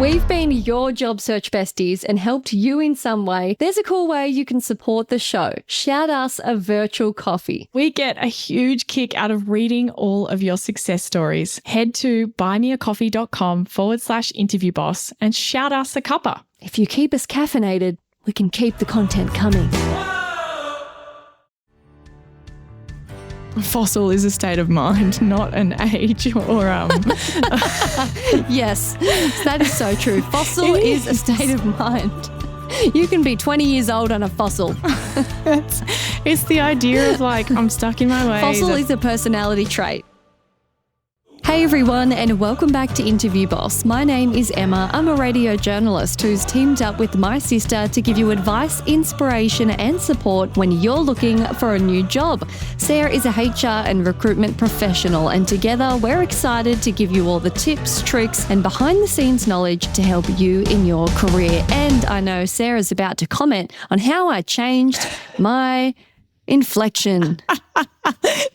we've been your job search besties and helped you in some way, there's a cool way you can support the show. Shout us a virtual coffee. We get a huge kick out of reading all of your success stories. Head to buymeacoffee.com/interviewboss and shout us a cuppa. If you keep us caffeinated, we can keep the content coming. Fossil is a state of mind, not an age or Yes, that is so true. Fossil is a state of mind. You can be 20 years old on a fossil. It's the idea of like, I'm stuck in my ways. Fossil is a personality trait. Hey everyone, and welcome back to Interview Boss. My name is Emma. I'm a radio journalist who's teamed up with my sister to give you advice, inspiration and support when you're looking for a new job. Sarah is a HR and recruitment professional, and together we're excited to give you all the tips, tricks and behind the scenes knowledge to help you in your career. And I know Sarah's about to comment on how I changed my inflection.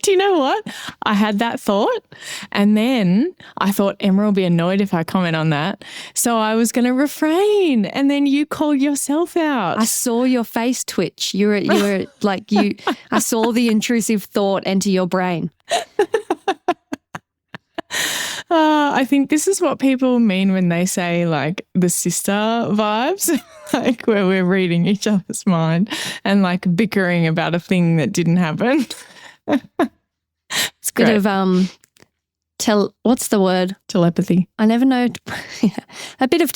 Do you know what? I had that thought and then I thought Emma will be annoyed if I comment on that. So I was going to refrain and then you called yourself out. I saw your face twitch. You were like I saw the intrusive thought enter your brain. I think this is what people mean when they say like the sister vibes, like where we're reading each other's mind and like bickering about a thing that didn't happen. It's great. Bit of what's the word? Telepathy. I never know. A bit of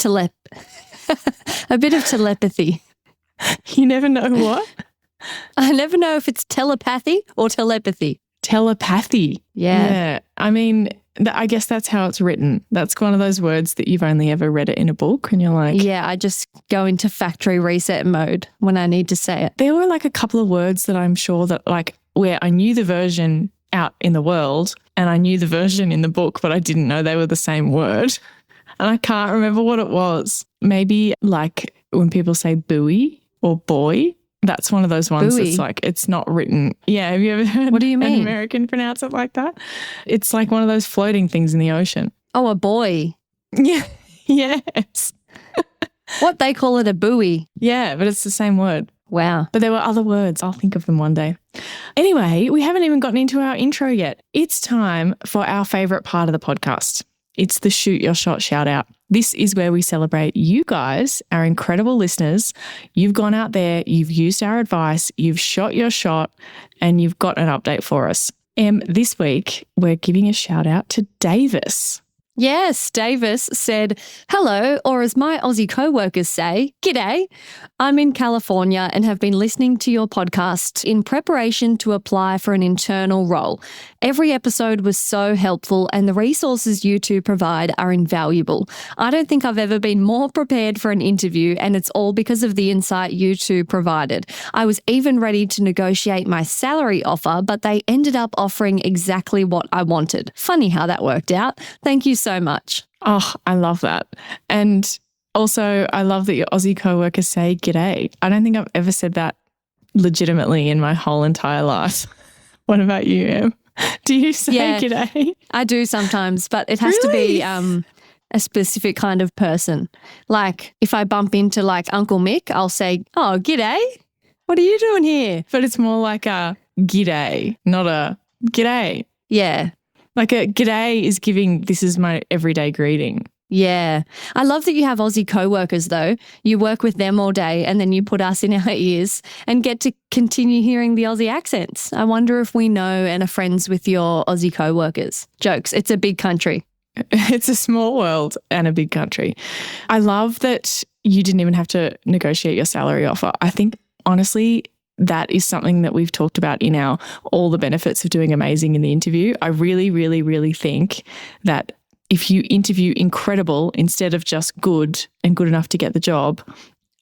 telepathy. You never know what? I never know if it's telepathy or telepathy. Telepathy. Yeah. I mean, I guess that's how it's written. That's one of those words that you've only ever read it in a book and you're like... Yeah, I just go into factory reset mode when I need to say it. There were like a couple of words that I'm sure that like where I knew the version out in the world and I knew the version in the book, but I didn't know they were the same word. And I can't remember what it was. Maybe like when people say buoy or boy, that's one of those ones buoy. That's like, it's not written. Yeah, have you ever heard what do you mean? An American pronounce it like that? It's like one of those floating things in the ocean. Oh, a buoy. Yeah, yes. What, they call it a buoy? Yeah, but it's the same word. Wow. But there were other words. I'll think of them one day. Anyway, we haven't even gotten into our intro yet. It's time for our favourite part of the podcast. It's the Shoot Your Shot shout out. This is where we celebrate you guys, our incredible listeners. You've gone out there, you've used our advice, you've shot your shot, and you've got an update for us. This week, we're giving a shout out to Davis. Yes, Davis said, hello, or as my Aussie coworkers say, g'day. I'm in California and have been listening to your podcast in preparation to apply for an internal role. Every episode was so helpful and the resources you two provide are invaluable. I don't think I've ever been more prepared for an interview, and it's all because of the insight you two provided. I was even ready to negotiate my salary offer, but they ended up offering exactly what I wanted. Funny how that worked out. Thank you so much. Oh, I love that. And also, I love that your Aussie coworkers say g'day. I don't think I've ever said that legitimately in my whole entire life. What about you, Em? Do you say g'day? I do sometimes, but it has to be a specific kind of person. Like if I bump into like Uncle Mick, I'll say, oh, g'day. What are you doing here? But it's more like a g'day, not a g'day. Yeah. Like a g'day is giving, this is my everyday greeting. Yeah. I love that you have Aussie coworkers though. You work with them all day and then you put us in our ears and get to continue hearing the Aussie accents. I wonder if we know and are friends with your Aussie coworkers. Jokes. It's a big country. It's a small world and a big country. I love that you didn't even have to negotiate your salary offer. I think honestly, that is something that we've talked about in our all the benefits of doing amazing in the interview. I really, really, really think that if you interview incredible instead of just good and good enough to get the job,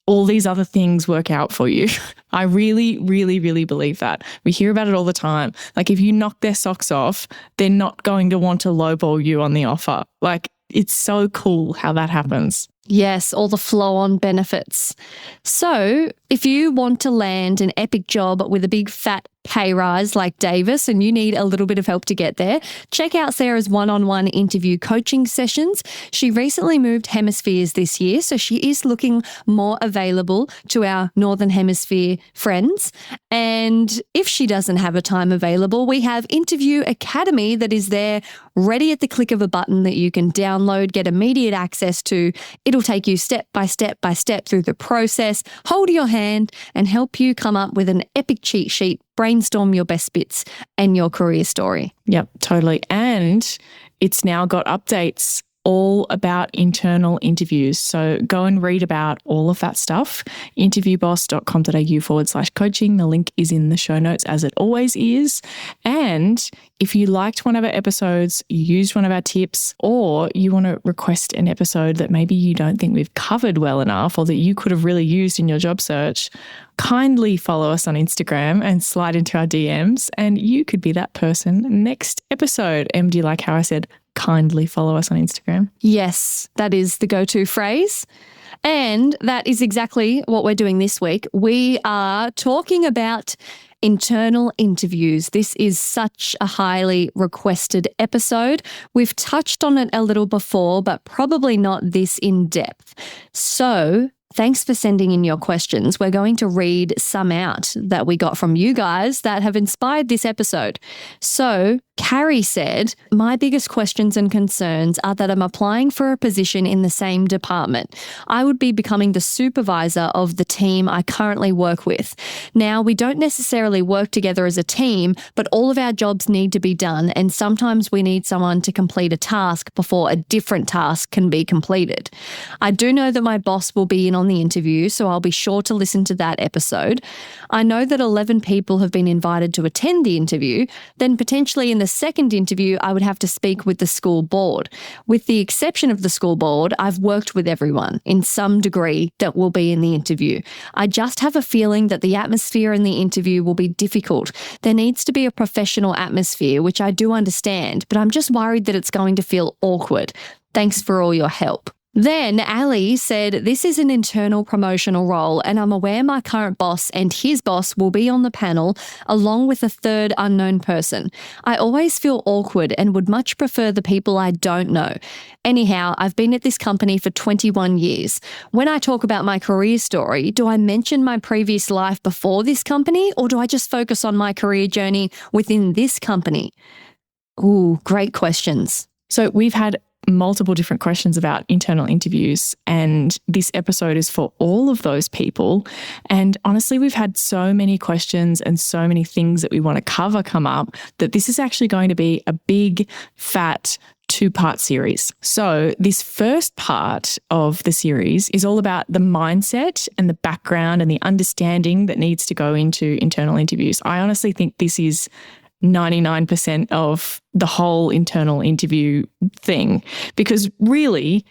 all these other things work out for you. I really, really, really believe that. We hear about it all the time. Like if you knock their socks off, they're not going to want to lowball you on the offer. Like it's so cool how that happens. Yes, all the flow-on benefits. So if you want to land an epic job with a big fat pay rise like Davis and you need a little bit of help to get there, check out Sarah's one-on-one interview coaching sessions. She recently moved hemispheres this year, so she is looking more available to our Northern Hemisphere friends. And if she doesn't have a time available, we have Interview Academy that is there ready at the click of a button that you can download, get immediate access to. It'll take you step by step by step through the process, hold your hand and help you come up with an epic cheat sheet, brainstorm your best bits and your career story. Yep, totally. And it's now got updates all about internal interviews. So go and read about all of that stuff. interviewboss.com.au/coaching. The link is in the show notes as it always is. And if you liked one of our episodes, you used one of our tips, or you want to request an episode that maybe you don't think we've covered well enough or that you could have really used in your job search, kindly follow us on Instagram and slide into our DMs and you could be that person next episode. Em, do you like how I said kindly follow us on Instagram? Yes, that is the go-to phrase. And that is exactly what we're doing this week. We are talking about internal interviews. This is such a highly requested episode. We've touched on it a little before, but probably not this in depth. So thanks for sending in your questions. We're going to read some out that we got from you guys that have inspired this episode. So Carrie said, my biggest questions and concerns are that I'm applying for a position in the same department. I would be becoming the supervisor of the team I currently work with. Now, we don't necessarily work together as a team, but all of our jobs need to be done, and sometimes we need someone to complete a task before a different task can be completed. I do know that my boss will be in on the interview, so I'll be sure to listen to that episode. I know that 11 people have been invited to attend the interview, then potentially in the second interview, I would have to speak with the school board. With the exception of the school board, I've worked with everyone in some degree that will be in the interview. I just have a feeling that the atmosphere in the interview will be difficult. There needs to be a professional atmosphere, which I do understand, but I'm just worried that it's going to feel awkward. Thanks for all your help. Then Ali said, this is an internal promotional role and I'm aware my current boss and his boss will be on the panel along with a third unknown person. I always feel awkward and would much prefer the people I don't know. Anyhow, I've been at this company for 21 years. When I talk about my career story, do I mention my previous life before this company or do I just focus on my career journey within this company? Ooh, great questions. So we've had multiple different questions about internal interviews, and this episode is for all of those people. And honestly, we've had so many questions and so many things that we want to cover come up that this is actually going to be a big, fat, two-part series. So this first part of the series is all about the mindset and the background and the understanding that needs to go into internal interviews. I honestly think this is 99% of the whole internal interview thing, because really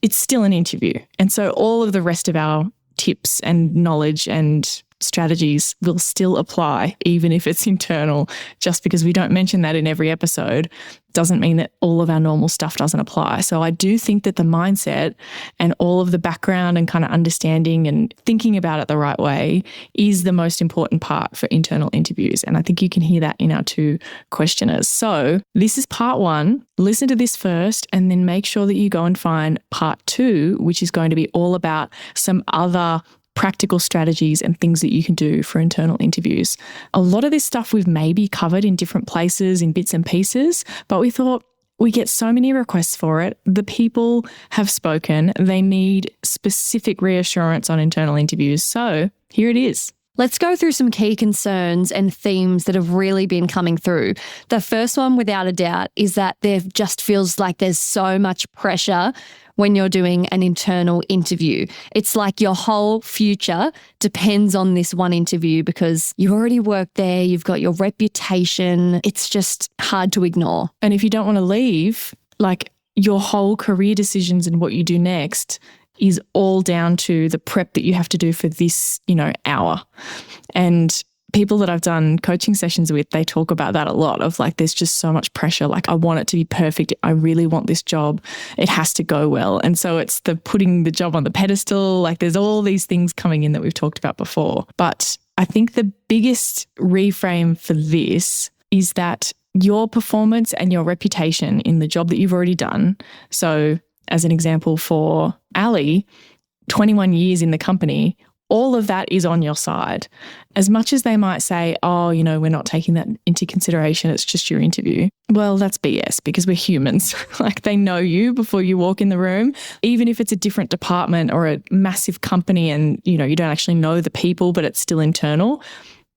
it's still an interview. And so all of the rest of our tips and knowledge and strategies will still apply, even if it's internal. Just because we don't mention that in every episode doesn't mean that all of our normal stuff doesn't apply. So I do think that the mindset and all of the background and kind of understanding and thinking about it the right way is the most important part for internal interviews. And I think you can hear that in our two questioners. So this is part one. Listen to this first and then make sure that you go and find part two, which is going to be all about some other practical strategies and things that you can do for internal interviews. A lot of this stuff we've maybe covered in different places in bits and pieces, but we thought we get so many requests for it. The people have spoken. They need specific reassurance on internal interviews. So here it is. Let's go through some key concerns and themes that have really been coming through. The first one, without a doubt, is that there just feels like there's so much pressure when you're doing an internal interview. It's like your whole future depends on this one interview because you already work there, you've got your reputation. It's just hard to ignore. And if you don't want to leave, like your whole career decisions and what you do next is all down to the prep that you have to do for this, hour. And people that I've done coaching sessions with, they talk about that a lot of like, there's just so much pressure. Like I want it to be perfect. I really want this job. It has to go well. And so it's the putting the job on the pedestal. Like there's all these things coming in that we've talked about before. But I think the biggest reframe for this is that your performance and your reputation in the job that you've already done. So as an example for Ali, 21 years in the company, all of that is on your side. As much as they might say, oh, we're not taking that into consideration, it's just your interview. Well, that's BS because we're humans. Like they know you before you walk in the room, even if it's a different department or a massive company and, you don't actually know the people, but it's still internal.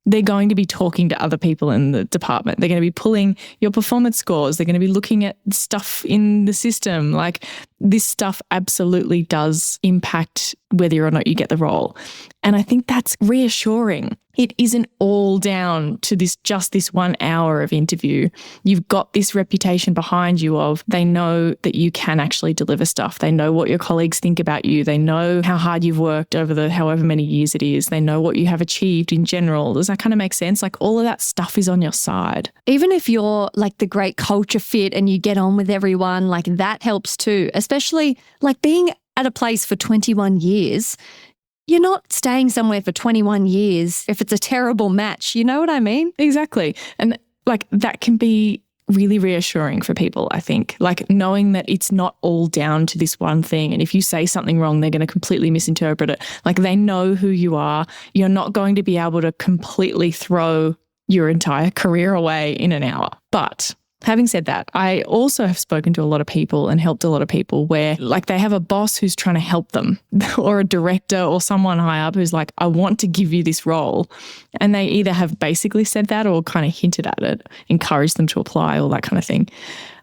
They're going to be talking to other people in the department. They're going to be pulling your performance scores. They're going to be looking at stuff in the system. Like this stuff absolutely does impact whether or not you get the role. And I think that's reassuring. It isn't all down to just this 1 hour of interview. You've got this reputation behind you of they know that you can actually deliver stuff. They know what your colleagues think about you. They know how hard you've worked over the however many years it is. They know what you have achieved in general. Does that kind of make sense? Like all of that stuff is on your side. Even if you're like the great culture fit and you get on with everyone, like that helps too, especially like being at a place for 21 years. You're not staying somewhere for 21 years if it's a terrible match. You know what I mean? Exactly. And like that can be really reassuring for people, I think. Like knowing that it's not all down to this one thing. And if you say something wrong, they're going to completely misinterpret it. Like they know who you are. You're not going to be able to completely throw your entire career away in an hour. But having said that, I also have spoken to a lot of people and helped a lot of people where like they have a boss who's trying to help them or a director or someone high up who's like, I want to give you this role. And they either have basically said that or kind of hinted at it, encouraged them to apply, all that kind of thing.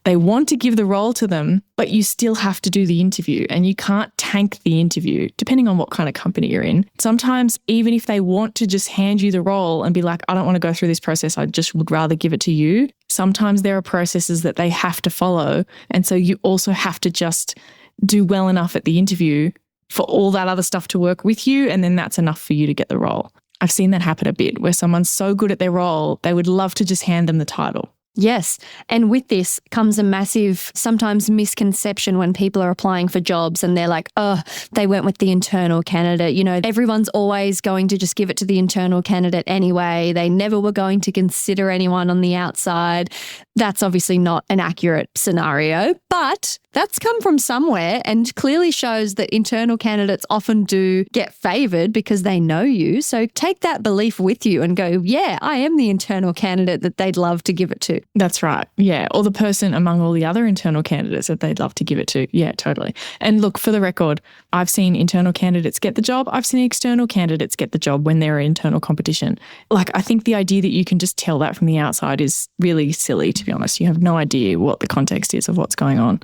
They want to give the role to them, but you still have to do the interview and you can't tank the interview depending on what kind of company you're in. Sometimes even if they want to just hand you the role and be like, I don't want to go through this process, I just would rather give it to you. Sometimes there are processes that they have to follow. And so you also have to just do well enough at the interview for all that other stuff to work with you. And then that's enough for you to get the role. I've seen that happen a bit where someone's so good at their role, they would love to just hand them the title. Yes. And with this comes a massive, sometimes misconception when people are applying for jobs and they're like, oh, they went with the internal candidate. Everyone's always going to just give it to the internal candidate anyway. They never were going to consider anyone on the outside. That's obviously not an accurate scenario, but that's come from somewhere and clearly shows that internal candidates often do get favoured because they know you. So take that belief with you and go, yeah, I am the internal candidate that they'd love to give it to. That's right. Yeah. Or the person among all the other internal candidates that they'd love to give it to. Yeah, totally. And look, for the record, I've seen internal candidates get the job. I've seen external candidates get the job when they're in internal competition. Like, I think the idea that you can just tell that from the outside is really silly, to be honest. You have no idea what the context is of what's going on.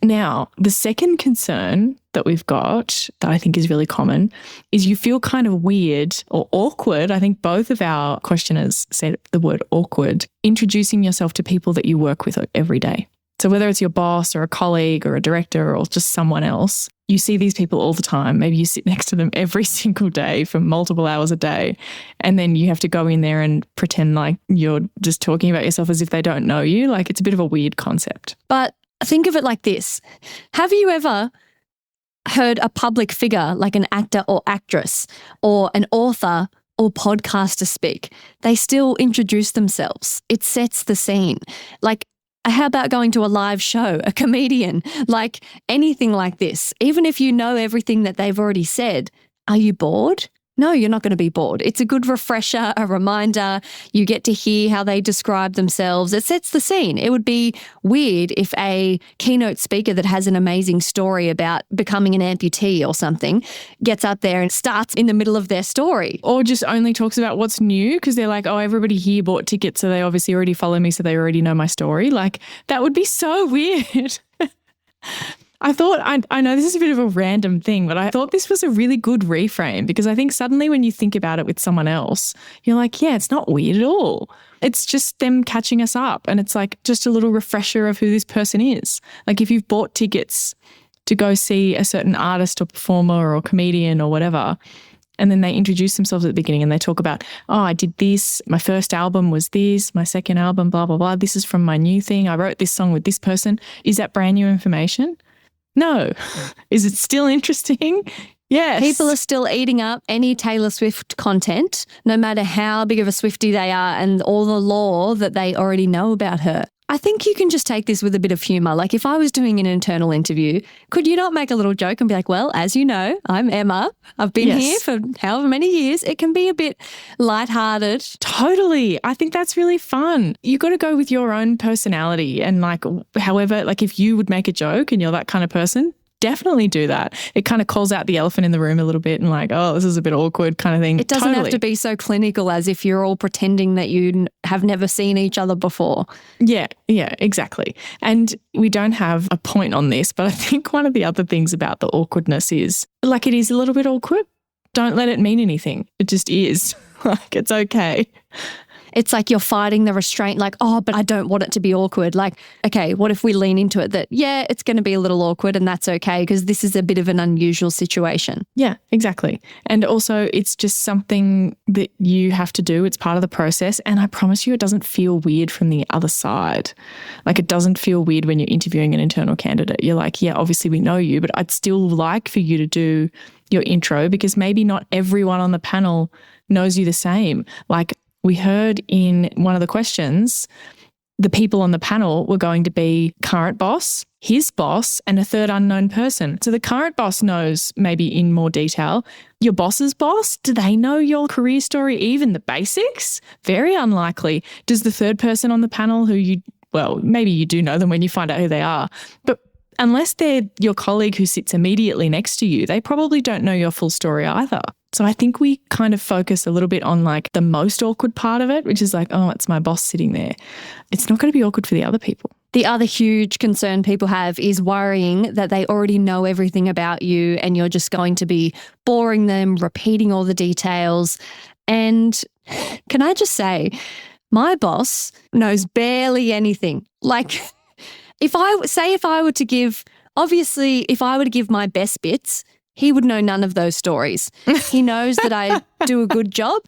Now, the second concern that we've got that I think is really common is you feel kind of weird or awkward. I think both of our questioners said the word awkward, introducing yourself to people that you work with every day. So whether it's your boss or a colleague or a director or just someone else, you see these people all the time. Maybe you sit next to them every single day for multiple hours a day. And then you have to go in there and pretend like you're just talking about yourself as if they don't know you. Like it's a bit of a weird concept. But think of it like this. Have you ever heard a public figure like an actor or actress or an author or podcaster speak? They still introduce themselves. It sets the scene. Like, how about going to a live show, a comedian, like anything like this? Even if you know everything that they've already said, are you bored? No, you're not going to be bored. It's a good refresher, a reminder. You get to hear how they describe themselves. It sets the scene. It would be weird if a keynote speaker that has an amazing story about becoming an amputee or something gets up there and starts in the middle of their story. Or just only talks about what's new because they're like, oh, everybody here bought tickets, so they obviously already follow me, so they already know my story. Like, that would be so weird. I thought, I know this is a bit of a random thing, but I thought this was a really good reframe because I think suddenly when you think about it with someone else, you're like, yeah, it's not weird at all. It's just them catching us up. And it's like just a little refresher of who this person is. Like if you've bought tickets to go see a certain artist or performer or comedian or whatever, and then they introduce themselves at the beginning and they talk about, oh, I did this. My first album was this. My second album, blah, blah, blah. This is from my new thing. I wrote this song with this person. Is that brand new information? No. Is it still interesting? Yes. People are still eating up any Taylor Swift content, no matter how big of a Swiftie they are and all the lore that they already know about her. I think you can just take this with a bit of humour. Like if I was doing an internal interview, could you not make a little joke and be like, well, as you know, I'm Emma. I've been here for however many years. It can be a bit lighthearted. Totally. I think that's really fun. You got to go with your own personality and like, however, like if you would make a joke and you're that kind of person, definitely do that. It kind of calls out the elephant in the room a little bit and like, oh, this is a bit awkward kind of thing. It doesn't have to be so clinical as if you're all pretending that you have never seen each other before. Yeah, exactly. And we don't have a point on this, but I think one of the other things about the awkwardness is like it is a little bit awkward. Don't let it mean anything. It just is. Like it's okay. It's like you're fighting the restraint, like, oh, but I don't want it to be awkward. Like, okay, what if we lean into it that, yeah, it's going to be a little awkward and that's okay because this is a bit of an unusual situation. Yeah, exactly. And also it's just something that you have to do. It's part of the process. And I promise you it doesn't feel weird from the other side. Like it doesn't feel weird when you're interviewing an internal candidate. You're like, yeah, obviously we know you, but I'd still like for you to do your intro because maybe not everyone on the panel knows you the same. Like, we heard in one of the questions, the people on the panel were going to be current boss, his boss, and a third unknown person. So the current boss knows maybe in more detail. Your boss's boss, do they know your career story, even the basics? Very unlikely. Does the third person on the panel maybe you do know them when you find out who they are, but unless they're your colleague who sits immediately next to you, they probably don't know your full story either. So I think we kind of focus a little bit on like the most awkward part of it, which is like, oh, it's my boss sitting there. It's not going to be awkward for the other people. The other huge concern people have is worrying that they already know everything about you and you're just going to be boring them, repeating all the details. And can I just say, my boss knows barely anything. Like if I were to give my best bits, he would know none of those stories. He knows that I do a good job.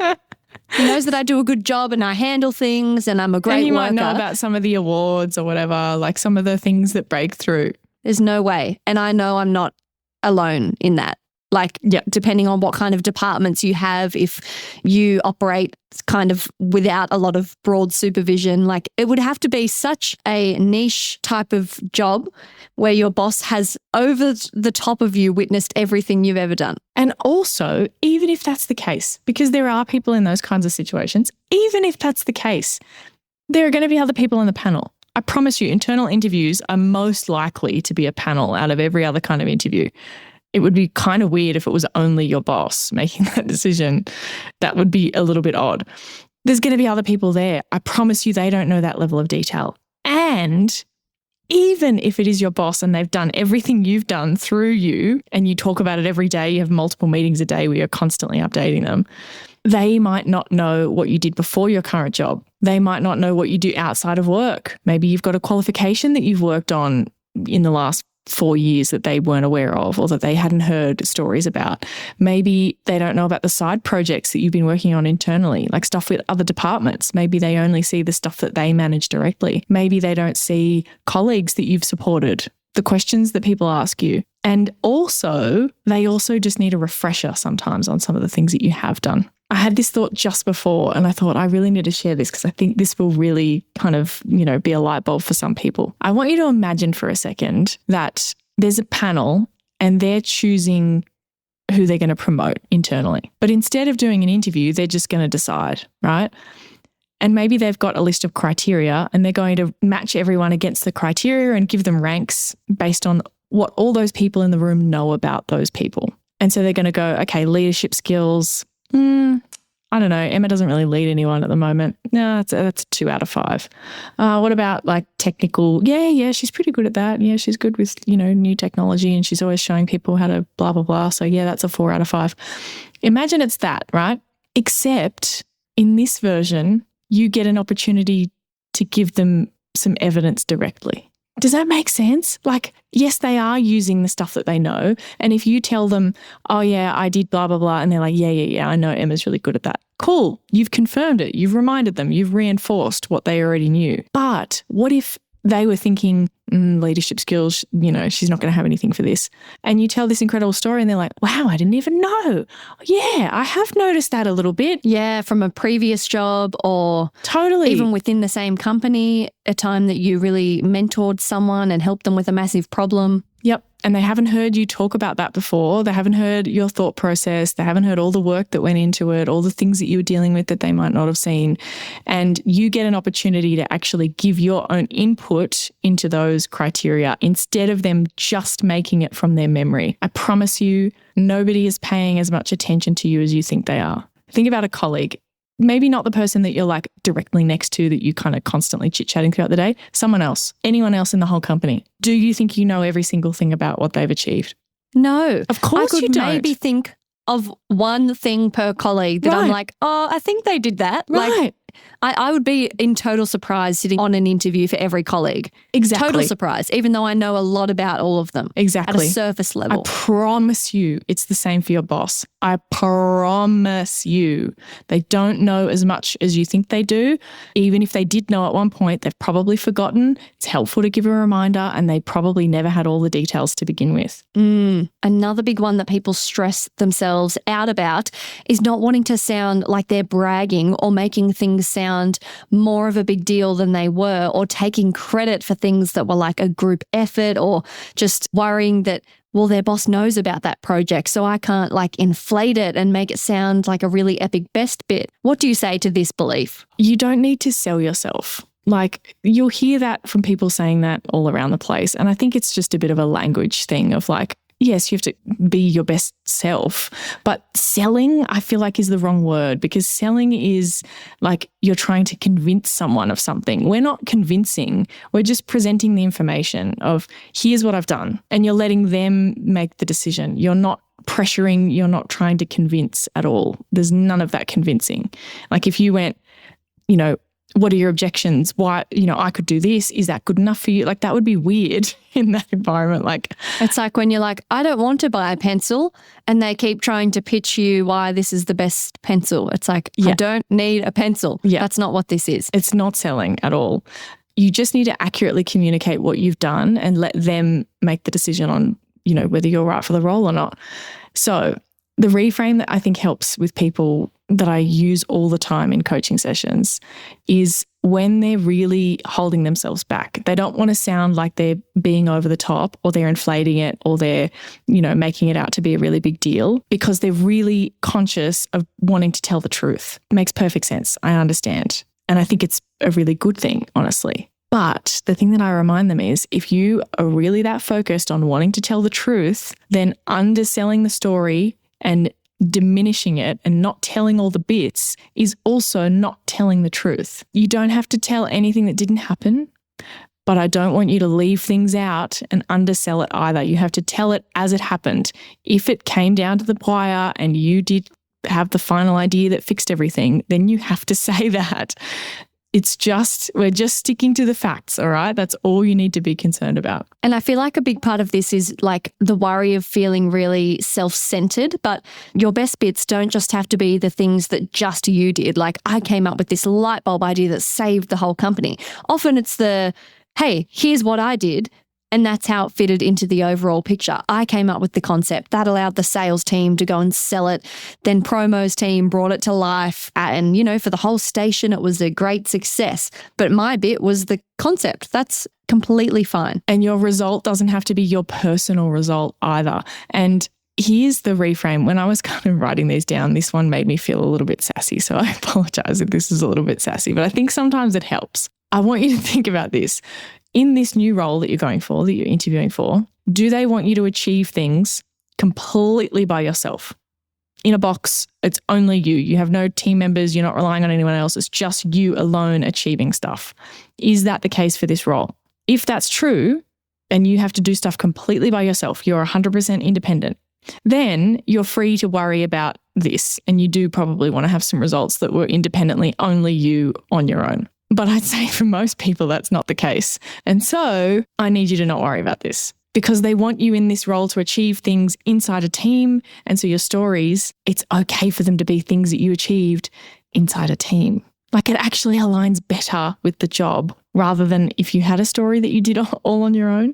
He knows that I do a good job and I handle things and I'm a great worker. And you might know about some of the awards or whatever, like some of the things that break through. There's no way. And I know I'm not alone in that. Like, depending on what kind of departments you have, if you operate kind of without a lot of broad supervision, like it would have to be such a niche type of job where your boss has over the top of you witnessed everything you've ever done. And also, even if that's the case, because there are people in those kinds of situations, even if that's the case, there are going to be other people on the panel. I promise you, internal interviews are most likely to be a panel out of every other kind of interview. It would be kind of weird if it was only your boss making that decision. That would be a little bit odd. There's going to be other people there. I promise you they don't know that level of detail. And even if it is your boss and they've done everything you've done through you and you talk about it every day, you have multiple meetings a day where you're constantly updating them, they might not know what you did before your current job. They might not know what you do outside of work. Maybe you've got a qualification that you've worked on in the last 4 years that they weren't aware of or that they hadn't heard stories about. Maybe they don't know about the side projects that you've been working on internally, like stuff with other departments. Maybe they only see the stuff that they manage directly. Maybe they don't see colleagues that you've supported, the questions that people ask you. And also, they also just need a refresher sometimes on some of the things that you have done. I had this thought just before and I thought I really need to share this because I think this will really kind of, be a light bulb for some people. I want you to imagine for a second that there's a panel and they're choosing who they're going to promote internally. But instead of doing an interview, they're just going to decide, right? And maybe they've got a list of criteria and they're going to match everyone against the criteria and give them ranks based on what all those people in the room know about those people. And so they're going to go, okay, leadership skills. I don't know. Emma doesn't really lead anyone at the moment. No, that's a 2 out of 5. What about like technical? Yeah, she's pretty good at that. Yeah, she's good with, new technology and she's always showing people how to blah, blah, blah. So yeah, that's a 4 out of 5. Imagine it's that, right? Except in this version, you get an opportunity to give them some evidence directly. Does that make sense? Like, yes, they are using the stuff that they know. And if you tell them, oh, yeah, I did blah, blah, blah, and they're like, yeah, I know Emma's really good at that. Cool. You've confirmed it. You've reminded them. You've reinforced what they already knew. But what if they were thinking, leadership skills, she's not going to have anything for this. And you tell this incredible story and they're like, wow, I didn't even know. Yeah, I have noticed that a little bit. Yeah, from a previous job or totally even within the same company, a time that you really mentored someone and helped them with a massive problem. Yep. And they haven't heard you talk about that before. They haven't heard your thought process. They haven't heard all the work that went into it, all the things that you were dealing with that they might not have seen. And you get an opportunity to actually give your own input into those criteria instead of them just making it from their memory. I promise you, nobody is paying as much attention to you as you think they are. Think about a colleague. Maybe not the person that you're like directly next to that you kind of constantly chit-chatting throughout the day. Someone else, anyone else in the whole company. Do you think you know every single thing about what they've achieved? No. Of course you don't. I could maybe think of one thing per colleague that I'm like, oh, I think they did that. Right. Like, I would be in total surprise sitting on an interview for every colleague. Exactly. Total surprise, even though I know a lot about all of them. Exactly. At a surface level. I promise you it's the same for your boss. I promise you they don't know as much as you think they do. Even if they did know at one point, they've probably forgotten. It's helpful to give a reminder and they probably never had all the details to begin with. Another big one that people stress themselves out about is not wanting to sound like they're bragging or making things sound more of a big deal than they were, or taking credit for things that were like a group effort, or just worrying that, well, their boss knows about that project, so I can't like inflate it and make it sound like a really epic best bit. What do you say to this belief? You don't need to sell yourself. Like, you'll hear that from people saying that all around the place. And I think it's just a bit of a language thing of like, yes, you have to be your best self, but selling, I feel like, is the wrong word, because selling is like you're trying to convince someone of something. We're not convincing. We're just presenting the information of here's what I've done, and you're letting them make the decision. You're not pressuring. You're not trying to convince at all. There's none of that convincing. Like if you went, what are your objections? Why, I could do this. Is that good enough for you? Like that would be weird in that environment. Like it's like when you're like, I don't want to buy a pencil, and they keep trying to pitch you why this is the best pencil. It's like, I don't need a pencil. Yeah. That's not what this is. It's not selling at all. You just need to accurately communicate what you've done and let them make the decision on, whether you're right for the role or not. So the reframe that I think helps with people that I use all the time in coaching sessions is when they're really holding themselves back. They don't want to sound like they're being over the top, or they're inflating it, or they're, making it out to be a really big deal, because they're really conscious of wanting to tell the truth. It makes perfect sense. I understand. And I think it's a really good thing, honestly. But the thing that I remind them is, if you are really that focused on wanting to tell the truth, then underselling the story and diminishing it and not telling all the bits is also not telling the truth. You don't have to tell anything that didn't happen, but I don't want you to leave things out and undersell it either. You have to tell it as it happened. If it came down to the wire and you did have the final idea that fixed everything, then you have to say that. We're just sticking to the facts, all right? That's all you need to be concerned about. And I feel like a big part of this is like the worry of feeling really self-centered, but your best bits don't just have to be the things that just you did. Like I came up with this light bulb idea that saved the whole company. Often it's hey, here's what I did. And that's how it fitted into the overall picture. I came up with the concept. That allowed the sales team to go and sell it. Then promos team brought it to life. And, for the whole station, it was a great success. But my bit was the concept. That's completely fine. And your result doesn't have to be your personal result either. And here's the reframe. When I was kind of writing these down, this one made me feel a little bit sassy. So I apologize if this is a little bit sassy, but I think sometimes it helps. I want you to think about this. In this new role that you're going for, that you're interviewing for, do they want you to achieve things completely by yourself? In a box, it's only you. You have no team members. You're not relying on anyone else. It's just you alone achieving stuff. Is that the case for this role? If that's true, and you have to do stuff completely by yourself, you're 100% independent, then you're free to worry about this. And you do probably want to have some results that were independently only you on your own. But I'd say for most people, that's not the case. And so I need you to not worry about this, because they want you in this role to achieve things inside a team. And so your stories, it's okay for them to be things that you achieved inside a team. Like it actually aligns better with the job rather than if you had a story that you did all on your own.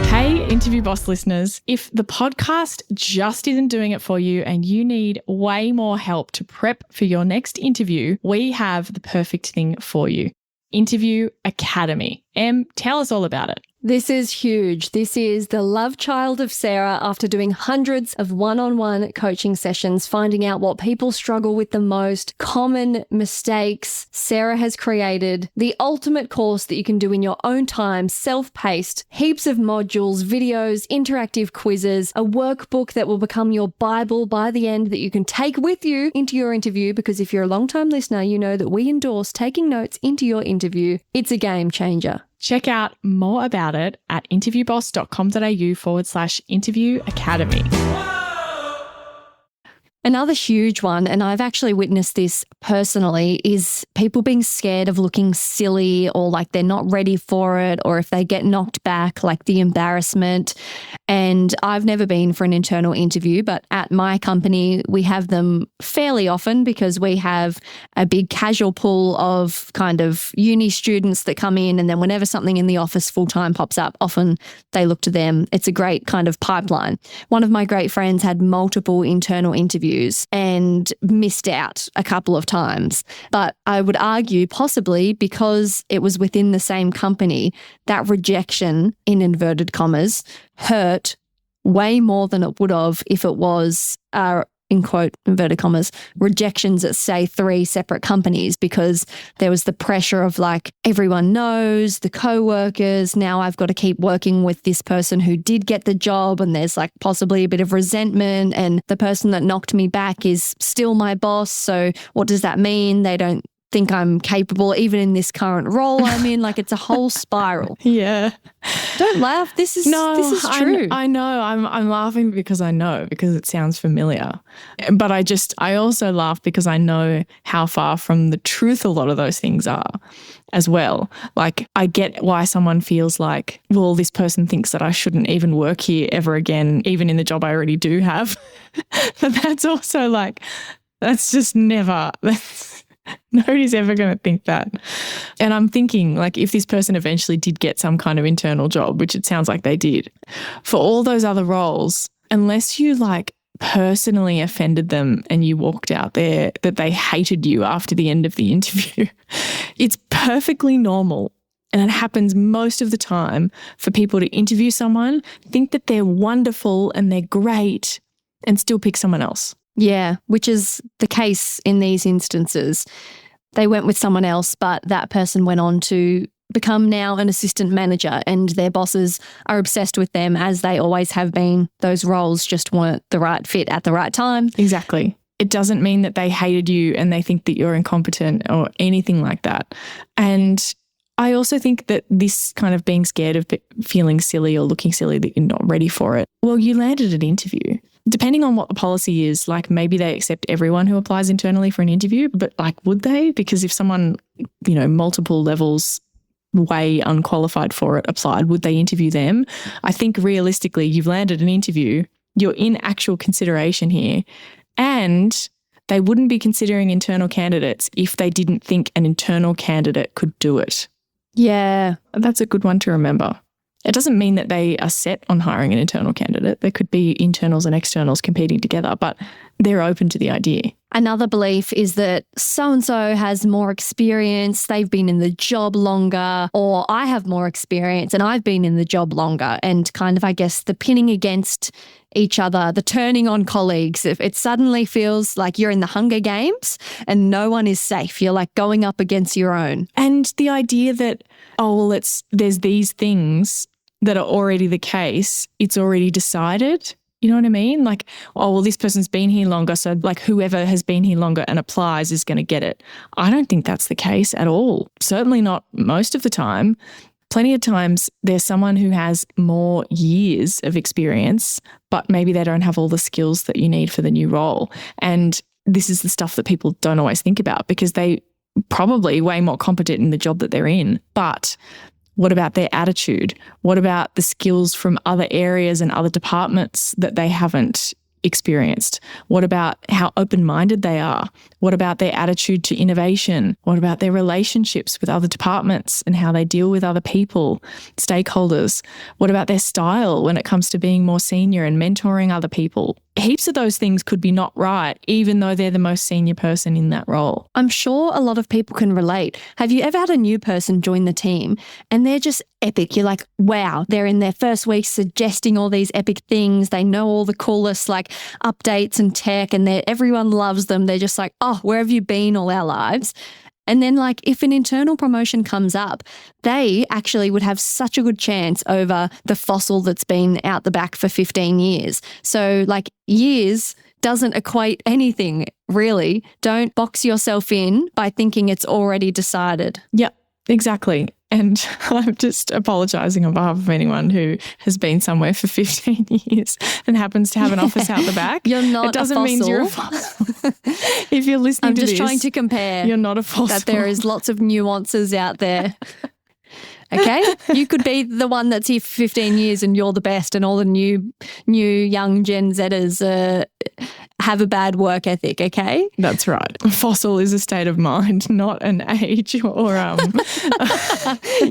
Hey, Interview Boss listeners, if the podcast just isn't doing it for you and you need way more help to prep for your next interview, we have the perfect thing for you. Interview Academy. Em, tell us all about it. This is huge. This is the love child of Sarah after doing hundreds of one-on-one coaching sessions, finding out what people struggle with the most, common mistakes. Sarah has created the ultimate course that you can do in your own time, self-paced, heaps of modules, videos, interactive quizzes, a workbook that will become your Bible by the end that you can take with you into your interview, because if you're a long-time listener, you know that we endorse taking notes into your interview. It's a game changer. Check out more about it at interviewboss.com.au/interview academy. Another huge one, and I've actually witnessed this personally, is people being scared of looking silly or like they're not ready for it, or if they get knocked back, like the embarrassment. And I've never been for an internal interview, but at my company, we have them fairly often because we have a big casual pool of kind of uni students that come in, and then whenever something in the office full-time pops up, often they look to them. It's a great kind of pipeline. One of my great friends had multiple internal interviews and missed out a couple of times. But I would argue possibly because it was within the same company, that rejection, in inverted commas, hurt way more than it would have if it was in quote, inverted commas, rejections at, say, 3 separate companies, because there was the pressure of like, everyone knows, the coworkers, now I've got to keep working with this person who did get the job, and there's like possibly a bit of resentment, and the person that knocked me back is still my boss. So what does that mean? They don't think I'm capable even in this current role I'm in. Like, it's a whole spiral. Yeah. Don't laugh. This is true. I know. I'm laughing because I know, because it sounds familiar. But I also laugh because I know how far from the truth a lot of those things are as well. Like, I get why someone feels like, well, this person thinks that I shouldn't even work here ever again, even in the job I already do have. But that's also like, that's just never... Nobody's ever going to think that. And I'm thinking, like, if this person eventually did get some kind of internal job, which it sounds like they did, for all those other roles, unless you like personally offended them and you walked out there that they hated you after the end of the interview, it's perfectly normal. And it happens most of the time for people to interview someone, think that they're wonderful and they're great, and still pick someone else. Yeah, which is the case in these instances. They went with someone else, but that person went on to become now an assistant manager, and their bosses are obsessed with them, as they always have been. Those roles just weren't the right fit at the right time. Exactly. It doesn't mean that they hated you and they think that you're incompetent or anything like that. And I also think that this kind of being scared of feeling silly or looking silly, that you're not ready for it. Well, you landed an interview. Depending on what the policy is, like maybe they accept everyone who applies internally for an interview, but like, would they? Because if someone, you know, multiple levels way unqualified for it applied, would they interview them? I think realistically, you've landed an interview, you're in actual consideration here, and they wouldn't be considering internal candidates if they didn't think an internal candidate could do it. Yeah. That's a good one to remember. It doesn't mean that they are set on hiring an internal candidate. There could be internals and externals competing together, but they're open to the idea. Another belief is that so-and-so has more experience, they've been in the job longer, or I have more experience and I've been in the job longer. And kind of, I guess, the pinning against each other, the turning on colleagues. If it suddenly feels like you're in the Hunger Games and no one is safe, you're like going up against your own. And the idea that, oh, well, there's these things that are already the case, it's already decided. You know what I mean? Like, oh, well, this person's been here longer, so like whoever has been here longer and applies is going to get it. I don't think that's the case at all. Certainly not most of the time. Plenty of times there's someone who has more years of experience, but maybe they don't have all the skills that you need for the new role. And this is the stuff that people don't always think about, because they probably way more competent in the job that they're in. But what about their attitude? What about the skills from other areas and other departments that they haven't experienced? What about how open-minded they are? What about their attitude to innovation? What about their relationships with other departments and how they deal with other people, stakeholders? What about their style when it comes to being more senior and mentoring other people? Heaps of those things could be not right, even though they're the most senior person in that role. I'm sure a lot of people can relate. Have you ever had a new person join the team and they're just epic? You're like, wow, they're in their first week suggesting all these epic things. They know all the coolest like updates and tech, and everyone loves them. They're just like, oh, where have you been all our lives? And then like if an internal promotion comes up, they actually would have such a good chance over the fossil that's been out the back for 15 years. So like years doesn't equate anything, really. Don't box yourself in by thinking it's already decided. Yep, exactly. And I'm just apologising on behalf of anyone who has been somewhere for 15 years and happens to have an office out the back. You're not it doesn't a fossil. mean you're a fossil. If you're listening to this, I'm just trying to compare. You're not a fossil. That there is lots of nuances out there. Okay? You could be the one that's here for 15 years and you're the best, and all the new young Gen Zers have a bad work ethic, okay? That's right. A fossil is a state of mind, not an age or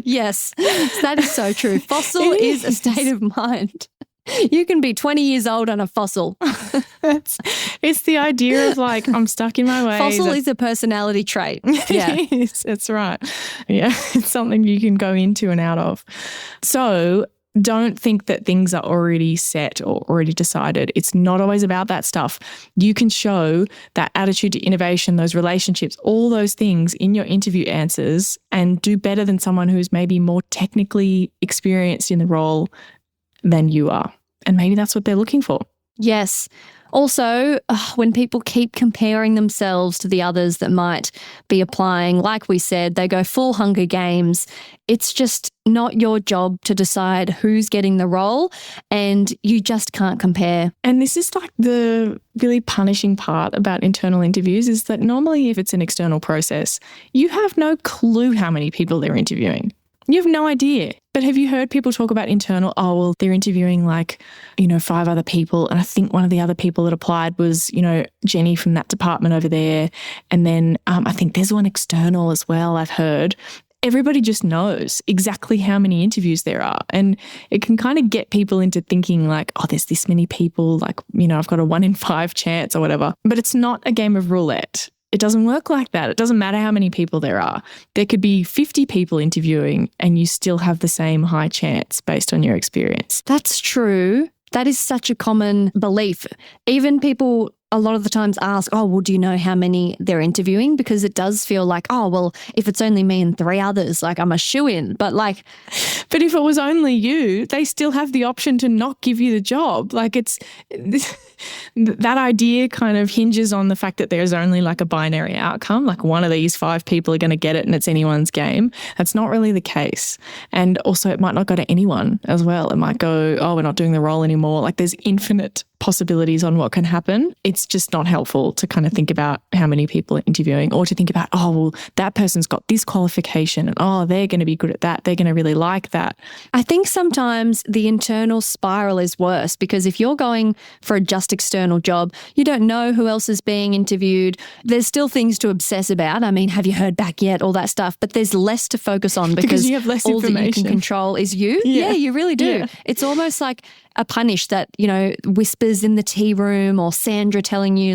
Yes, that is so true. Fossil is a state of mind. You can be 20 years old and a fossil. It's the idea of like, I'm stuck in my ways. Fossil is a personality trait. Yeah. It is. That's right. Yeah. It's something you can go into and out of. So don't think that things are already set or already decided. It's not always about that stuff. You can show that attitude to innovation, those relationships, all those things in your interview answers and do better than someone who's maybe more technically experienced in the role than you are. And maybe that's what they're looking for. Yes. Also, when people keep comparing themselves to the others that might be applying, like we said, they go full Hunger Games. It's just not your job to decide who's getting the role, and you just can't compare. And this is like the really punishing part about internal interviews is that normally if it's an external process, you have no clue how many people they're interviewing. You have no idea. But have you heard people talk about internal? Oh, well, they're interviewing 5 other people. And I think one of the other people that applied was, Jenny from that department over there. And then I think there's one external as well, I've heard. Everybody just knows exactly how many interviews there are. And it can kind of get people into thinking like, oh, there's this many people, I've got a 1 in 5 chance or whatever. But it's not a game of roulette. It doesn't work like that. It doesn't matter how many people there are. There could be 50 people interviewing and you still have the same high chance based on your experience. That's true. That is such a common belief. Even people a lot of the times ask, oh, well, do you know how many they're interviewing? Because it does feel like, oh, well, if it's only me and 3 others, I'm a shoo-in. But But if it was only you, they still have the option to not give you the job. That idea kind of hinges on the fact that there's only a binary outcome, one of these 5 people are going to get it and it's anyone's game. That's not really the case. And also it might not go to anyone as well. It might go, oh, we're not doing the role anymore. There's infinite possibilities on what can happen. It's just not helpful to kind of think about how many people are interviewing or to think about, oh, well, that person's got this qualification and, oh, they're going to be good at that. They're going to really like that. I think sometimes the internal spiral is worse because if you're going for a just external job, you don't know who else is being interviewed. There's still things to obsess about. I mean, have you heard back yet? All that stuff. But there's less to focus on because you have less all information. That you can control is you. Yeah, you really do. Yeah. It's almost like a punish that, whispers in the tea room or Sandra telling you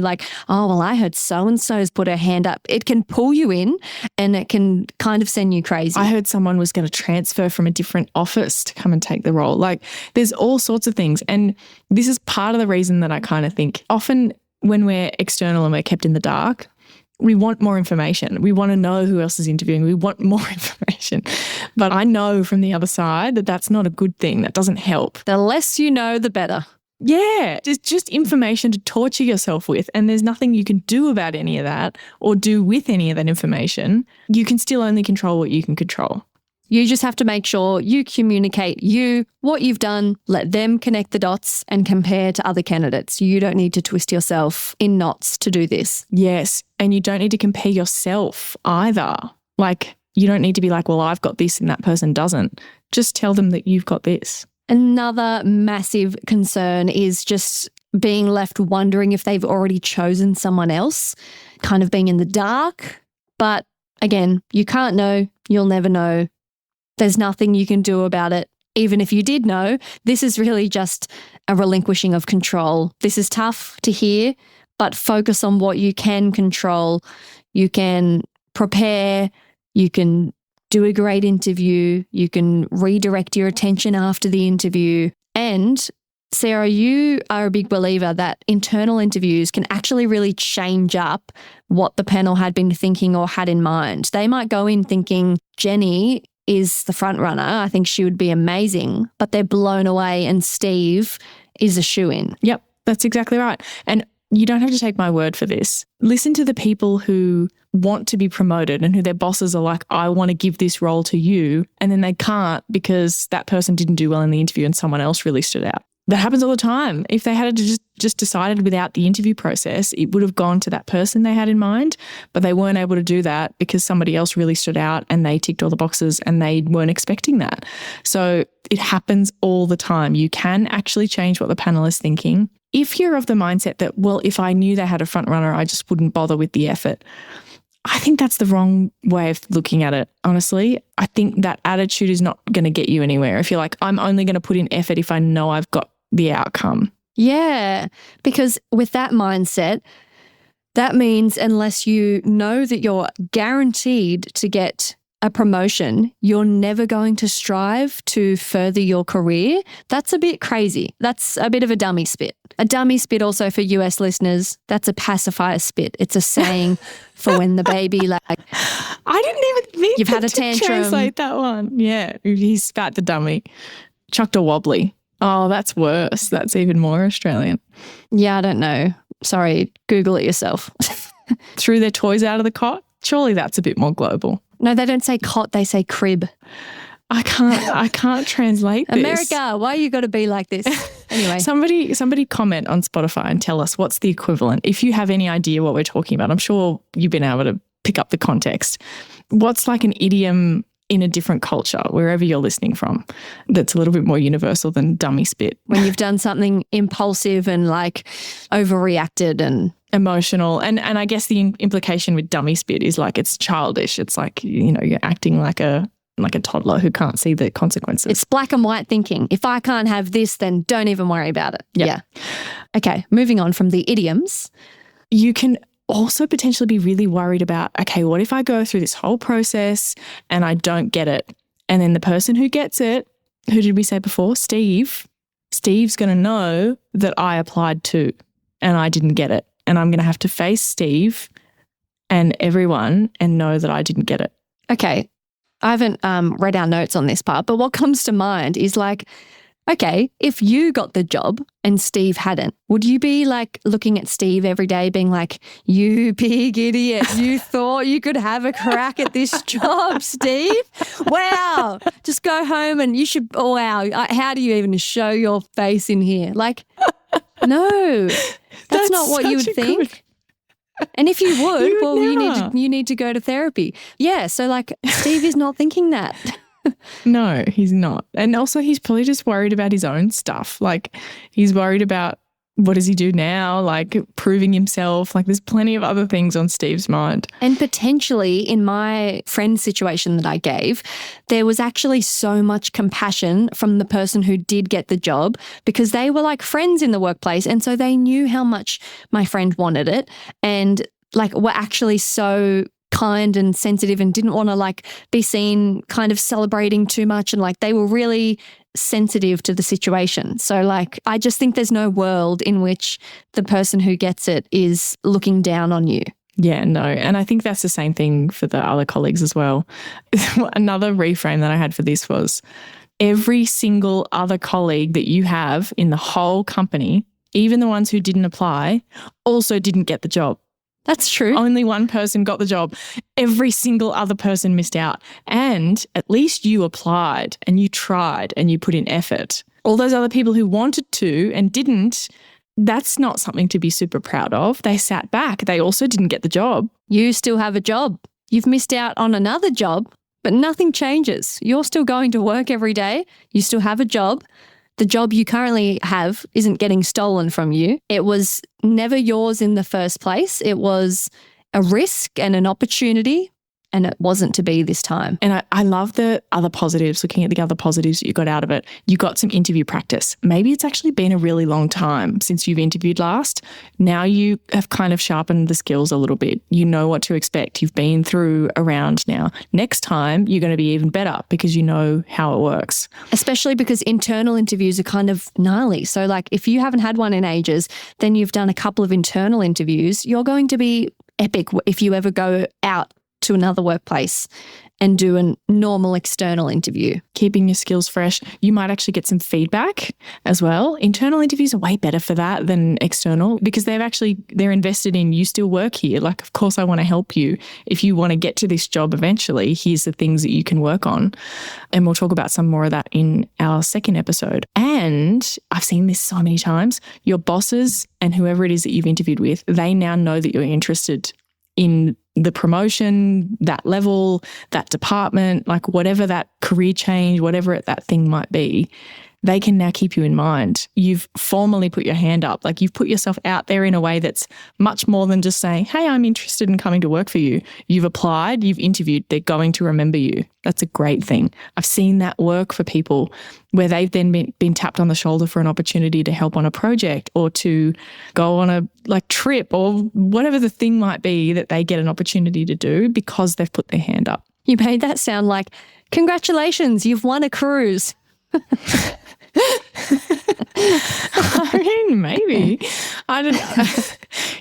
oh, well, I heard so-and-so's put her hand up. It can pull you in and it can kind of send you crazy. I heard someone was going to transfer from a different office to come and take the role. There's all sorts of things. And this is part of the reason that I kind of think often when we're external and we're kept in the dark, we want more information. We want to know who else is interviewing. We want more information. But I know from the other side that that's not a good thing. That doesn't help. The less you know, the better. Yeah, it's just information to torture yourself with. And there's nothing you can do about any of that or do with any of that information. You can still only control what you can control. You just have to make sure you communicate what you've done, let them connect the dots and compare to other candidates. You don't need to twist yourself in knots to do this. Yes, and you don't need to compare yourself either. You don't need to be well, I've got this and that person doesn't. Just tell them that you've got this. Another massive concern is just being left wondering if they've already chosen someone else, kind of being in the dark. But again, you can't know, you'll never know. There's nothing you can do about it. Even if you did know, this is really just a relinquishing of control. This is tough to hear, but focus on what you can control. You can prepare, you can do a great interview, you can redirect your attention after the interview. And Sarah, you are a big believer that internal interviews can actually really change up what the panel had been thinking or had in mind. They might go in thinking Jenny is the front runner. I think she would be amazing, but they're blown away and Steve is a shoo-in. Yep, that's exactly right. And you don't have to take my word for this. Listen to the people who want to be promoted and who their bosses are like, I want to give this role to you, and then they can't because that person didn't do well in the interview and someone else really stood out. That happens all the time. If they had just decided without the interview process, it would have gone to that person they had in mind, but they weren't able to do that because somebody else really stood out and they ticked all the boxes and they weren't expecting that. So it happens all the time. You can actually change what the panel is thinking. If you're of the mindset that, well, if I knew they had a front runner, I just wouldn't bother with the effort. I think that's the wrong way of looking at it, honestly. I think that attitude is not going to get you anywhere. If you're like, I'm only going to put in effort if I know I've got the outcome. Yeah, because with that mindset, that means unless you know that you're guaranteed to get a promotion, you're never going to strive to further your career. That's a bit crazy. That's a bit of a dummy spit. A dummy spit also for US listeners, that's a pacifier spit. It's a saying for when the baby I didn't even think you've had a tantrum. Translate that one. Yeah, he spat the dummy. Chucked a wobbly. Oh, that's worse. That's even more Australian. Yeah, I don't know. Sorry, Google it yourself. Threw their toys out of the cot? Surely that's a bit more global. No, they don't say cot, they say crib. I can't translate this. America, why you got to be like this? Anyway. Somebody comment on Spotify and tell us what's the equivalent. If you have any idea what we're talking about, I'm sure you've been able to pick up the context. What's like an idiom in a different culture, wherever you're listening from, that's a little bit more universal than dummy spit? When you've done something impulsive and like overreacted and emotional. And I guess the implication with dummy spit is like it's childish. It's like, you know, you're acting like a toddler who can't see the consequences. It's black and white thinking. If I can't have this, then don't even worry about it. Yep. Yeah. Okay, moving on from the idioms. You can also potentially be really worried about, okay, what if I go through this whole process and I don't get it? And then the person who gets it, who did we say before? Steve's going to know that I applied too and I didn't get it. And I'm going to have to face Steve and everyone and know that I didn't get it. Okay. I haven't read our notes on this part, but what comes to mind is like, okay, if you got the job and Steve hadn't, would you be like looking at Steve every day being like, you big idiot, you thought you could have a crack at this job, Steve? Wow. Just go home and you should, oh, wow. How do you even show your face in here? Like, no, that's not what you would think. And if you would, you need to go to therapy. Yeah, so like Steve is not thinking that. No, he's not. And also he's probably just worried about his own stuff. Like he's worried about what does he do now, like proving himself. Like there's plenty of other things on Steve's mind. And potentially in my friend's situation that I gave, there was actually so much compassion from the person who did get the job because they were like friends in the workplace. And so they knew how much my friend wanted it and like were actually so kind and sensitive and didn't want to like be seen kind of celebrating too much. And like they were really sensitive to the situation. So like, I just think there's no world in which the person who gets it is looking down on you. Yeah, no. And I think that's the same thing for the other colleagues as well. Another reframe that I had for this was every single other colleague that you have in the whole company, even the ones who didn't apply, also didn't get the job. That's true. Only one person got the job. Every single other person missed out. And at least you applied and you tried and you put in effort. All those other people who wanted to and didn't, that's not something to be super proud of. They sat back. They also didn't get the job. You still have a job. You've missed out on another job, but nothing changes. You're still going to work every day. You still have a job. The job you currently have isn't getting stolen from you. It was never yours in the first place. It was a risk and an opportunity, and it wasn't to be this time. And I love the other positives, looking at the other positives that you got out of it. You got some interview practice. Maybe it's actually been a really long time since you've interviewed last. Now you have kind of sharpened the skills a little bit. You know what to expect. You've been through a round now. Next time, you're going to be even better because you know how it works. Especially because internal interviews are kind of gnarly. So like if you haven't had one in ages, then you've done a couple of internal interviews, you're going to be epic if you ever go out to another workplace and do a normal external interview. Keeping your skills fresh. You might actually get some feedback as well. Internal interviews are way better for that than external because they're invested in you still work here. Like, of course, I want to help you. If you want to get to this job eventually, here's the things that you can work on. And we'll talk about some more of that in our second episode. And I've seen this so many times. Your bosses and whoever it is that you've interviewed with, they now know that you're interested in the promotion, that level, that department, like whatever that career change, whatever that thing might be, they can now keep you in mind. You've formally put your hand up, like you've put yourself out there in a way that's much more than just saying, hey, I'm interested in coming to work for you. You've applied, you've interviewed, they're going to remember you. That's a great thing. I've seen that work for people where they've then been tapped on the shoulder for an opportunity to help on a project or to go on a trip or whatever the thing might be that they get an opportunity to do because they've put their hand up. You made that sound like, congratulations, you've won a cruise. I mean, maybe. I don't know.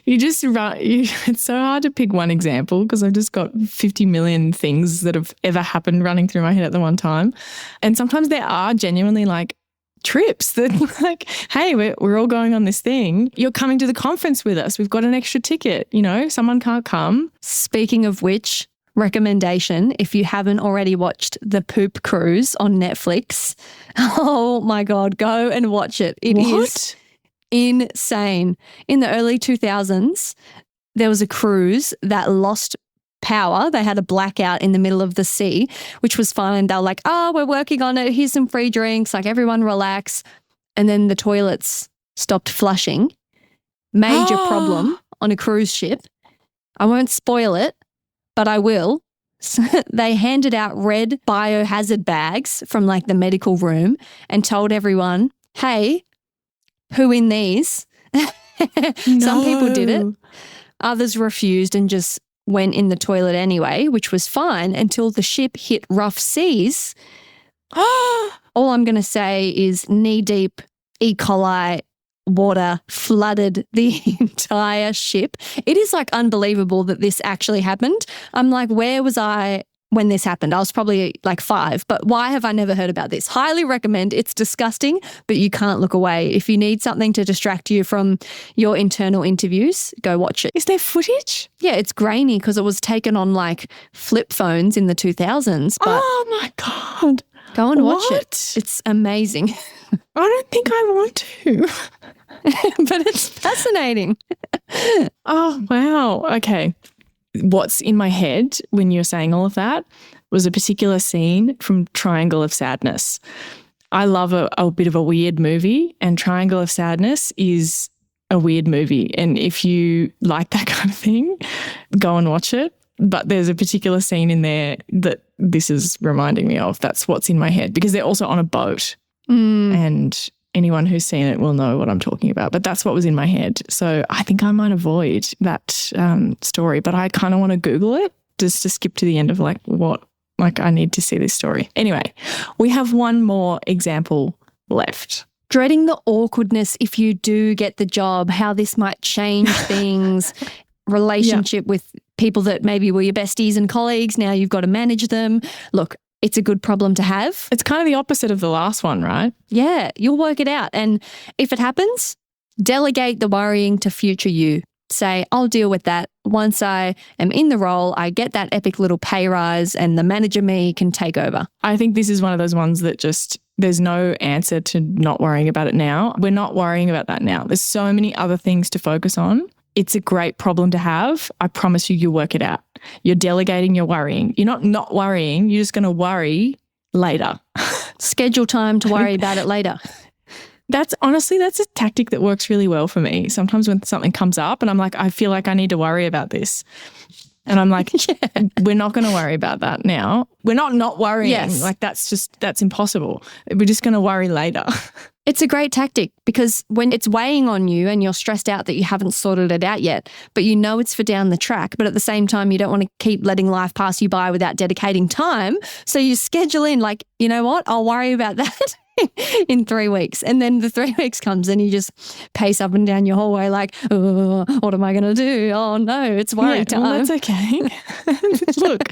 It's so hard to pick one example because I've just got 50 million things that have ever happened running through my head at the one time. And sometimes there are genuinely like trips that like, hey, we're all going on this thing. You're coming to the conference with us. We've got an extra ticket. You know, someone can't come. Speaking of which, recommendation, if you haven't already watched The Poop Cruise on Netflix, oh my God, go and watch it. It is insane. In the early 2000s, there was a cruise that lost power. They had a blackout in the middle of the sea, which was fine. They were like, oh, we're working on it. Here's some free drinks. Like, everyone relax. And then the toilets stopped flushing. Major problem on a cruise ship. I won't spoil it, but I will. So they handed out red biohazard bags from like the medical room and told everyone, hey, poo in these. Some people did it. Others refused and just went in the toilet anyway, which was fine until the ship hit rough seas. All I'm going to say is knee-deep E. coli water flooded the entire ship. It is like unbelievable that this actually happened. I'm like, where was I when this happened? I was probably like 5, but why have I never heard about this? Highly recommend. It's disgusting, but you can't look away. If you need something to distract you from your internal interviews, go watch it. Is there footage? Yeah, it's grainy because it was taken on like flip phones in the 2000s. But oh my God. Go and watch it. It's amazing. I don't think I want to. But it's fascinating. Oh, wow. Okay. What's in my head when you're saying all of that was a particular scene from Triangle of Sadness. I love a bit of a weird movie, and Triangle of Sadness is a weird movie. And if you like that kind of thing, go and watch it. But there's a particular scene in there that this is reminding me of. That's what's in my head because they're also on a boat. And anyone who's seen it will know what I'm talking about. But that's what was in my head. So I think I might avoid that story, but I kind of want to Google it just to skip to the end of I need to see this story. Anyway, we have one more example left. Dreading the awkwardness if you do get the job, how this might change things, relationship with people that maybe were your besties and colleagues. Now you've got to manage them. Look, it's a good problem to have. It's kind of the opposite of the last one, right? Yeah, you'll work it out. And if it happens, delegate the worrying to future you. Say, I'll deal with that. Once I am in the role, I get that epic little pay rise and the manager me can take over. I think this is one of those ones that just, there's no answer to not worrying about it now. We're not worrying about that now. There's so many other things to focus on. It's a great problem to have. I promise you, you'll work it out. You're delegating your worrying. You're not worrying. You're just going to worry later. Schedule time to worry about it later. That's a tactic that works really well for me. Sometimes when something comes up and I'm like, I feel like I need to worry about this. And I'm like, we're not going to worry about that now. We're not worrying. Yes. Like that's impossible. We're just going to worry later. It's a great tactic because when it's weighing on you and you're stressed out that you haven't sorted it out yet, but you know it's for down the track, but at the same time, you don't want to keep letting life pass you by without dedicating time. So you schedule in like, you know what, I'll worry about that in 3 weeks. And then the 3 weeks comes and you just pace up and down your hallway like, oh, what am I going to do? Oh no, it's worry time. Well, that's okay. Look.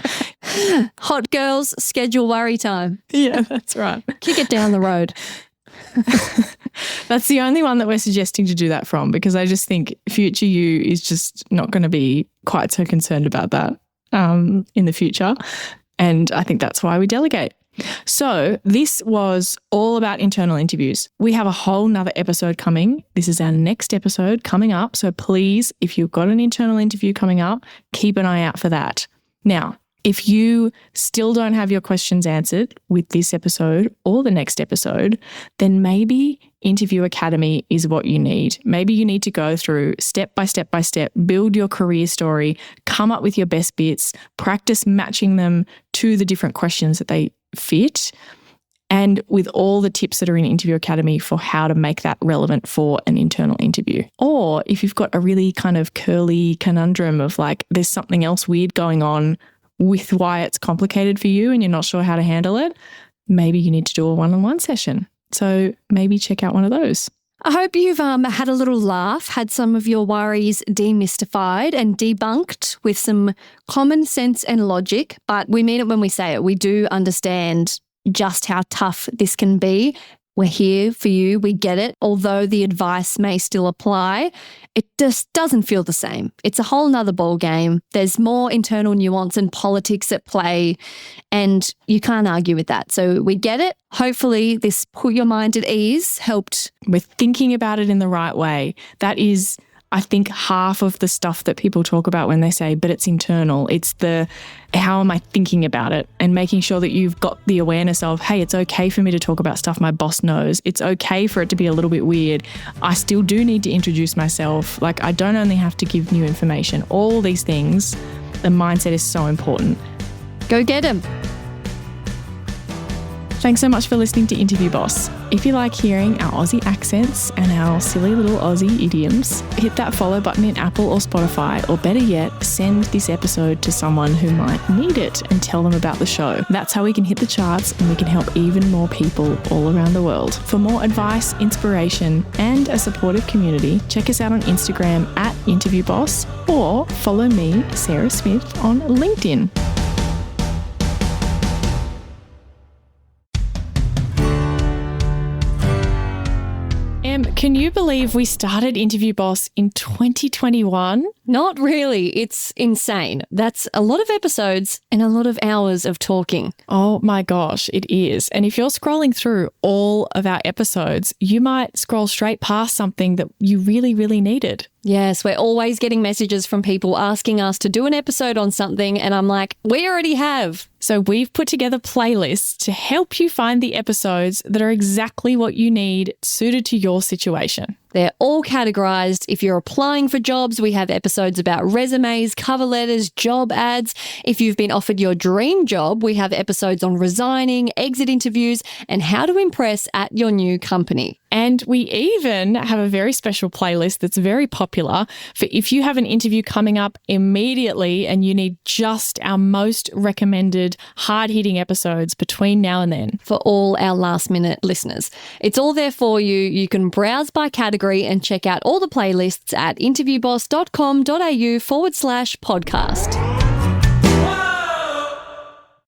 Hot girls, schedule worry time. Yeah, that's right. Kick it down the road. That's the only one that we're suggesting to do that from, because I just think future you is just not going to be quite so concerned about that in the future. And I think that's why we delegate. So this was all about internal interviews. We have a whole nother episode coming. This is our next episode coming up. So please, if you've got an internal interview coming up, keep an eye out for that. Now, if you still don't have your questions answered with this episode or the next episode, then maybe Interview Academy is what you need. Maybe you need to go through step by step by step, build your career story, come up with your best bits, practice matching them to the different questions that they fit, and with all the tips that are in Interview Academy for how to make that relevant for an internal interview. Or if you've got a really kind of curly conundrum of like, there's something else weird going on with why it's complicated for you and you're not sure how to handle it, maybe you need to do a one-on-one session. So maybe check out one of those. I hope you've had a little laugh, had some of your worries demystified and debunked with some common sense and logic, but we mean it when we say it. We do understand just how tough this can be. We're here for you. We get it. Although the advice may still apply, it just doesn't feel the same. It's a whole nother ball game. There's more internal nuance and politics at play, and you can't argue with that. So we get it. Hopefully this put your mind at ease, helped with thinking about it in the right way. That is, I think, half of the stuff that people talk about when they say, but it's internal. It's the, how am I thinking about it? And making sure that you've got the awareness of, hey, it's okay for me to talk about stuff my boss knows. It's okay for it to be a little bit weird. I still do need to introduce myself. Like, I don't only have to give new information. All these things, the mindset is so important. Go get them. Thanks so much for listening to Interview Boss. If you like hearing our Aussie accents and our silly little Aussie idioms, hit that follow button in Apple or Spotify, or better yet, send this episode to someone who might need it and tell them about the show. That's how we can hit the charts and we can help even more people all around the world. For more advice, inspiration, and a supportive community, check us out on Instagram at Interview Boss, or follow me, Sarah Smith, on LinkedIn. Can you believe we started Interview Boss in 2021? Not really. It's insane. That's a lot of episodes and a lot of hours of talking. Oh my gosh, it is. And if you're scrolling through all of our episodes, you might scroll straight past something that you really, really needed. Yes, we're always getting messages from people asking us to do an episode on something, and I'm like, we already have. So we've put together playlists to help you find the episodes that are exactly what you need, suited to your situation. They're all categorized. If you're applying for jobs, we have episodes about resumes, cover letters, job ads. If you've been offered your dream job, we have episodes on resigning, exit interviews, and how to impress at your new company. And we even have a very special playlist that's very popular for if you have an interview coming up immediately and you need just our most recommended hard-hitting episodes between now and then. For all our last-minute listeners. It's all there for you. You can browse by category and check out all the playlists at interviewboss.com.au/podcast.